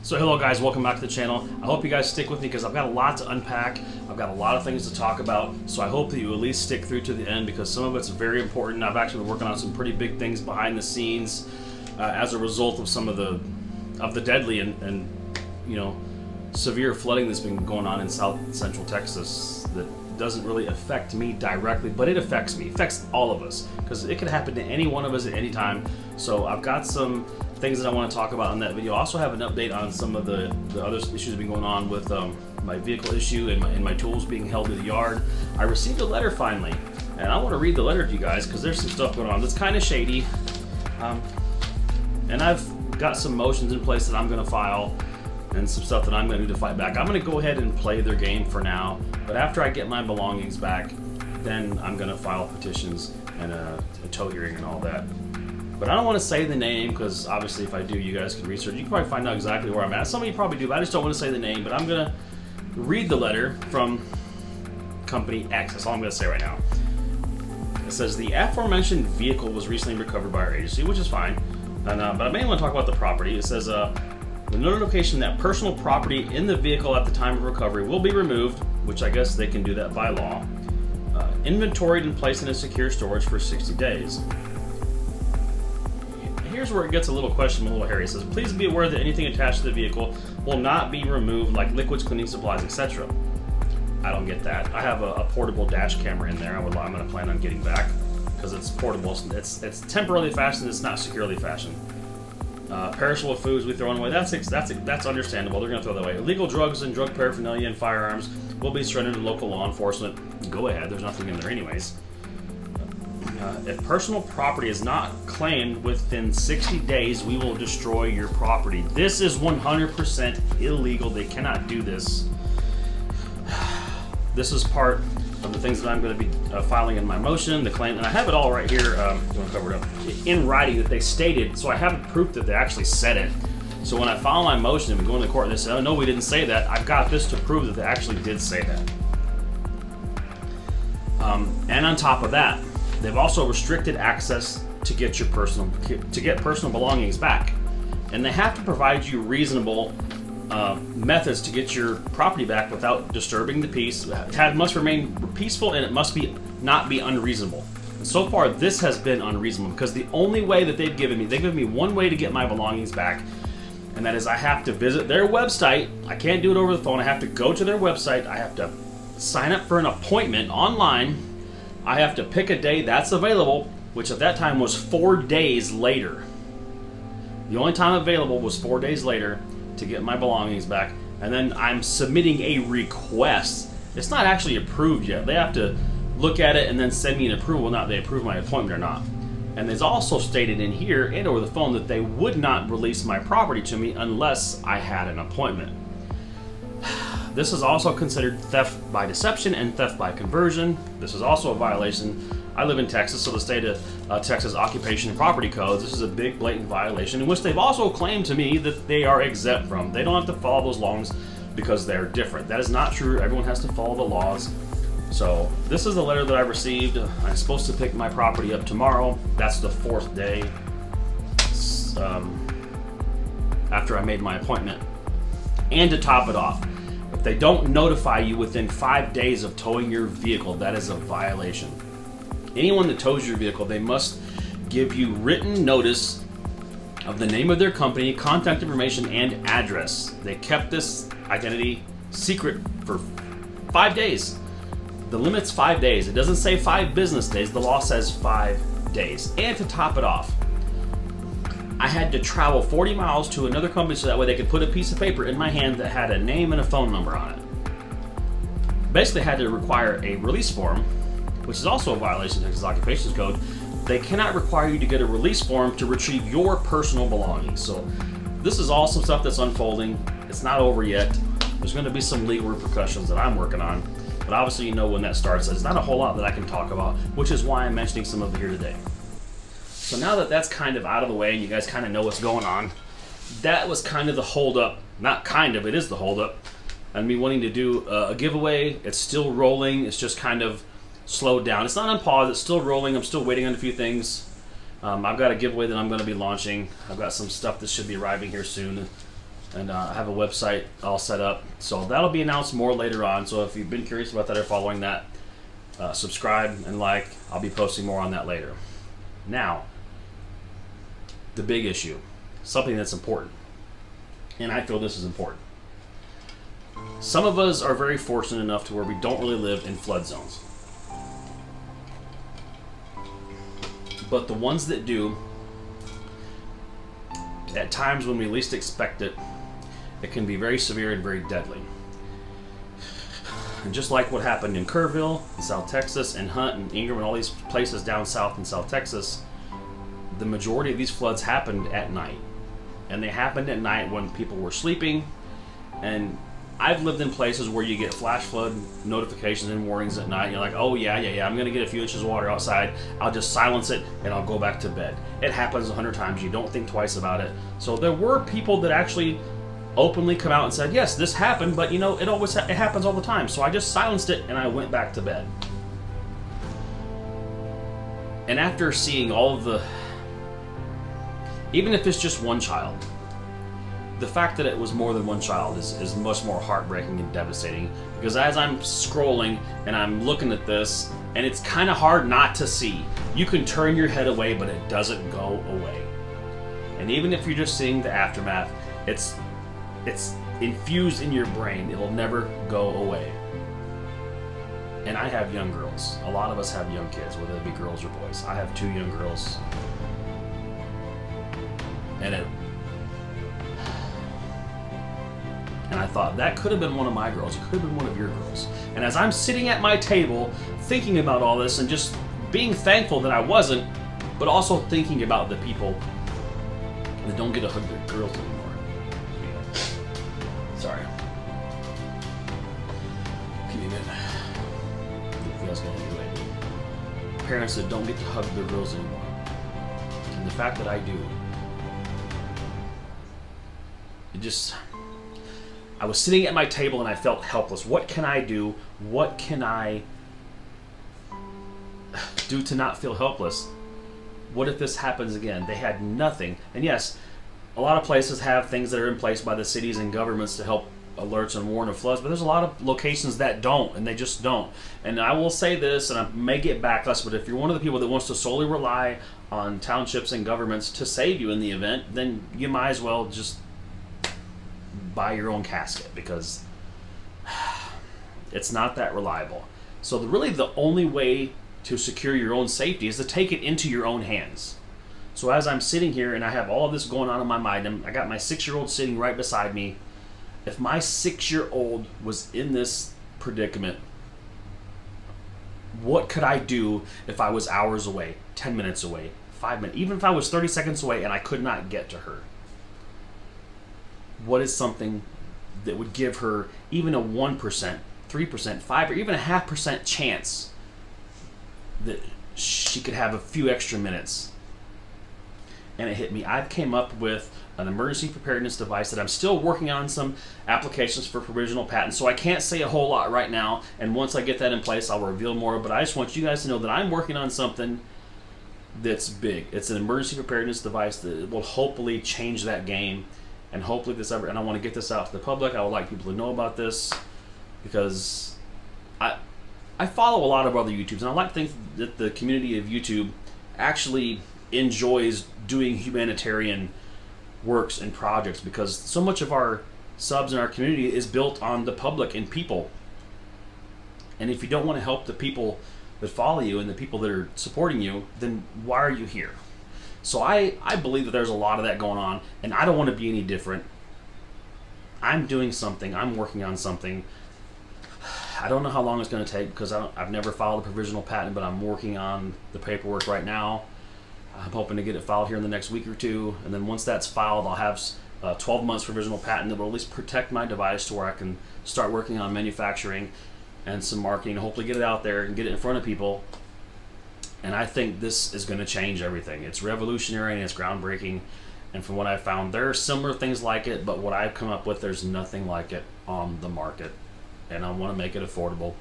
So hello guys, welcome back to the channel. I hope you guys stick with me because I've got a lot to unpack. I've got a lot of things to talk about. So I hope that you at least stick through to the end because some of it's very important. I've actually been working on some pretty big things behind the scenes as a result of some of the deadly and you know, severe flooding that's been going on in south central Texas that doesn't really affect me directly, but it affects me. It affects all of us because it could happen to any one of us at any time. So I've got some things that I want to talk about in that video. I also have an update on some of the other issues that have been going on with my vehicle issue and my tools being held to the yard. I received a letter finally, and I want to read the letter to you guys because there's some stuff going on that's kind of shady. And I've got some motions in place that I'm going to file and some stuff that I'm going to do to fight back. I'm going to go ahead and play their game for now, but after I get my belongings back, then I'm going to file petitions and a tow hearing and all that. But I don't want to say the name because obviously if I do, you guys can research. You can probably find out exactly where I'm at. Some of you probably do, but I just don't want to say the name. But I'm going to read the letter from Company X. That's all I'm going to say right now. It says, the aforementioned vehicle was recently recovered by our agency, which is fine. And, but I mainly want to talk about the property. It says, the notification that personal property in the vehicle at the time of recovery will be removed, which I guess they can do that by law, inventoried and placed in a secure storage for 60 days. Here's where it gets a little questionable, a little hairy. It says, please be aware that anything attached to the vehicle will not be removed, like liquids, cleaning supplies, etc. I don't get that. I have a portable dash camera in there. I'm going to plan on getting back because it's portable. It's temporarily fastened. It's not securely fastened. Perishable foods we throw away. That's understandable. They're going to throw that away. Illegal drugs and drug paraphernalia and firearms will be surrendered to local law enforcement. Go ahead. There's nothing in there anyways. If personal property is not claimed within 60 days, we will destroy your property. This is 100% illegal. They cannot do this. This is part of the things that I'm going to be filing in my motion, the claim, and I have it all right here. I'm going to cover it up in writing that they stated, so I have proof that they actually said it. So when I file my motion and we go into court and they say, oh no, we didn't say that, I've got this to prove that they actually did say that. And on top of that, they've also restricted access to get personal belongings back, and they have to provide you reasonable methods to get your property back without disturbing the peace. It must remain peaceful, and it must not be unreasonable. And so far, this has been unreasonable because the only way that they've given me one way to get my belongings back, and that is I have to visit their website. I can't do it over the phone. I have to go to their website. I have to sign up for an appointment online. I have to pick a day that's available, which at that time was 4 days later. The only time available was 4 days later to get my belongings back, and then I'm submitting a request. It's not actually approved yet. They have to look at it and then send me an approval, not they approve my appointment or not. And there's also stated in here and over the phone that they would not release my property to me unless I had an appointment. This is also considered theft by deception and theft by conversion. This is also a violation. I live in Texas, so the state of Texas Occupation and Property Codes, this is a big blatant violation in which they've also claimed to me that they are exempt from. They don't have to follow those laws because they're different. That is not true. Everyone has to follow the laws. So this is the letter that I received. I'm supposed to pick my property up tomorrow. That's the 4th day after I made my appointment. And to top it off, if they don't notify you within 5 days of towing your vehicle, that is a violation. Anyone that tows your vehicle, they must give you written notice of the name of their company, contact information, and address. They kept this identity secret for 5 days. The limit's 5 days. It doesn't say 5 business days. The law says 5 days. And to top it off, I had to travel 40 miles to another company so that way they could put a piece of paper in my hand that had a name and a phone number on it. Basically had to require a release form, which is also a violation of Texas Occupations Code. They cannot require you to get a release form to retrieve your personal belongings. So this is all some stuff that's unfolding. It's not over yet. There's going to be some legal repercussions that I'm working on. But obviously you know when that starts. There's not a whole lot that I can talk about, which is why I'm mentioning some of it here today. So now that that's kind of out of the way and you guys kind of know what's going on, that was kind of the holdup. Not kind of, it is the holdup. And me wanting to do a giveaway. It's still rolling. It's just kind of slowed down. It's not on pause. It's still rolling. I'm still waiting on a few things. I've got a giveaway that I'm going to be launching. I've got some stuff that should be arriving here soon. And I have a website all set up, so that'll be announced more later on. So if you've been curious about that or following that, subscribe and like. I'll be posting more on that later. Now, the big issue, something that's important, and I feel this is important. Some of us are very fortunate enough to where we don't really live in flood zones. But the ones that do, at times when we least expect it, it can be very severe and very deadly. And just like what happened in Kerrville, in South Texas, and Hunt and Ingram and all these places down south in South Texas, the majority of these floods happened at night. And they happened at night when people were sleeping. And I've lived in places where you get flash flood notifications and warnings at night. You're like, oh yeah, I'm going to get a few inches of water outside. I'll just silence it and I'll go back to bed. It happens 100 times. You don't think twice about it. So there were people that actually openly come out and said, yes, this happened, but you know, it happens all the time. So I just silenced it and I went back to bed. And after seeing all of the, even if it's just one child, the fact that it was more than one child is much more heartbreaking and devastating, because as I'm scrolling and I'm looking at this, and it's kind of hard not to see. You can turn your head away, but it doesn't go away. And even if you're just seeing the aftermath, it's infused in your brain. It'll never go away. And I have young girls. A lot of us have young kids, whether it be girls or boys. I have 2 young girls. And I thought, that could have been one of my girls. It could have been one of your girls. And as I'm sitting at my table, thinking about all this and just being thankful that I wasn't, but also thinking about the people that don't get to hug their girls anymore. Sorry. Give me a minute. I think I was going to do it. Parents that don't get to hug their girls anymore. And the fact that I do, it just... I was sitting at my table and I felt helpless. What can I do? What can I do to not feel helpless? What if this happens again? They had nothing. And yes, a lot of places have things that are in place by the cities and governments to help alerts and warn of floods, but there's a lot of locations that don't, and they just don't. And I will say this, and I may get backlash, but if you're one of the people that wants to solely rely on townships and governments to save you in the event, then you might as well just buy your own casket, because it's not that reliable. So really the only way to secure your own safety is to take it into your own hands. So as I'm sitting here and I have all of this going on in my mind, and I got my 6-year-old sitting right beside me. If my 6-year-old was in this predicament, what could I do if I was hours away, 10 minutes away, 5 minutes, even if I was 30 seconds away and I could not get to her? What is something that would give her even a 1%, 3%, 5%, or even a 0.5% chance that she could have a few extra minutes? And it hit me. I came up with an emergency preparedness device that I'm still working on some applications for provisional patents, so I can't say a whole lot right now, and once I get that in place I'll reveal more, but I just want you guys to know that I'm working on something that's big. It's an emergency preparedness device that will hopefully change that game, and hopefully and I want to get this out to the public. I would like people to know about this, because I follow a lot of other YouTubes, and I like to think that the community of YouTube actually enjoys doing humanitarian works and projects, because so much of our subs in our community is built on the public and people. And if you don't want to help the people that follow you and the people that are supporting you, then why are you here? So I believe that there's a lot of that going on, and I don't want to be any different. I'm doing something. I'm working on something. I don't know how long it's going to take, because I've never filed a provisional patent, but I'm working on the paperwork right now. I'm hoping to get it filed here in the next week or 2, and then once that's filed, I'll have 12 months provisional patent that will at least protect my device to where I can start working on manufacturing and some marketing, hopefully get it out there and get it in front of people. And I think this is going to change everything. It's revolutionary and it's groundbreaking, and from what I found, there are similar things like it, but what I've come up with, there's nothing like it on the market, and I want to make it affordable.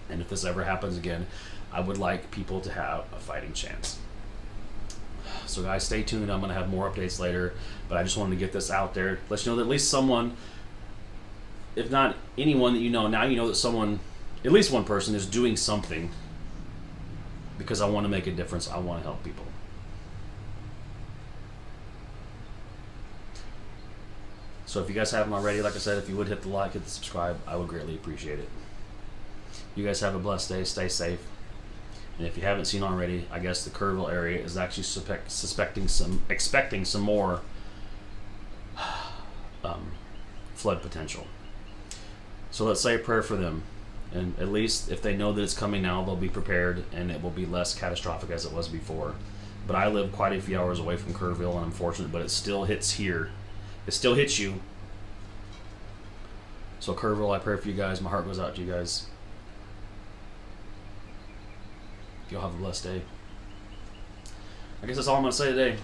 And if this ever happens again, I would like people to have a fighting chance. So guys, stay tuned. I'm going to have more updates later, but I just wanted to get this out there. Let you know that at least someone, if not anyone that you know, now you know that someone, at least one person, is doing something, because I want to make a difference. I want to help people. So if you guys haven't already, like I said, if you would hit the like, hit the subscribe, I would greatly appreciate it. You guys have a blessed day. Stay safe. And if you haven't seen already, I guess the Kerrville area is actually expecting some more flood potential. So let's say a prayer for them. And at least if they know that it's coming now, they'll be prepared, and it will be less catastrophic as it was before. But I live quite a few hours away from Kerrville, and I'm fortunate, but it still hits here. It still hits you. So Kerrville, I pray for you guys. My heart goes out to you guys. Y'all have a blessed day. I guess that's all I'm going to say today.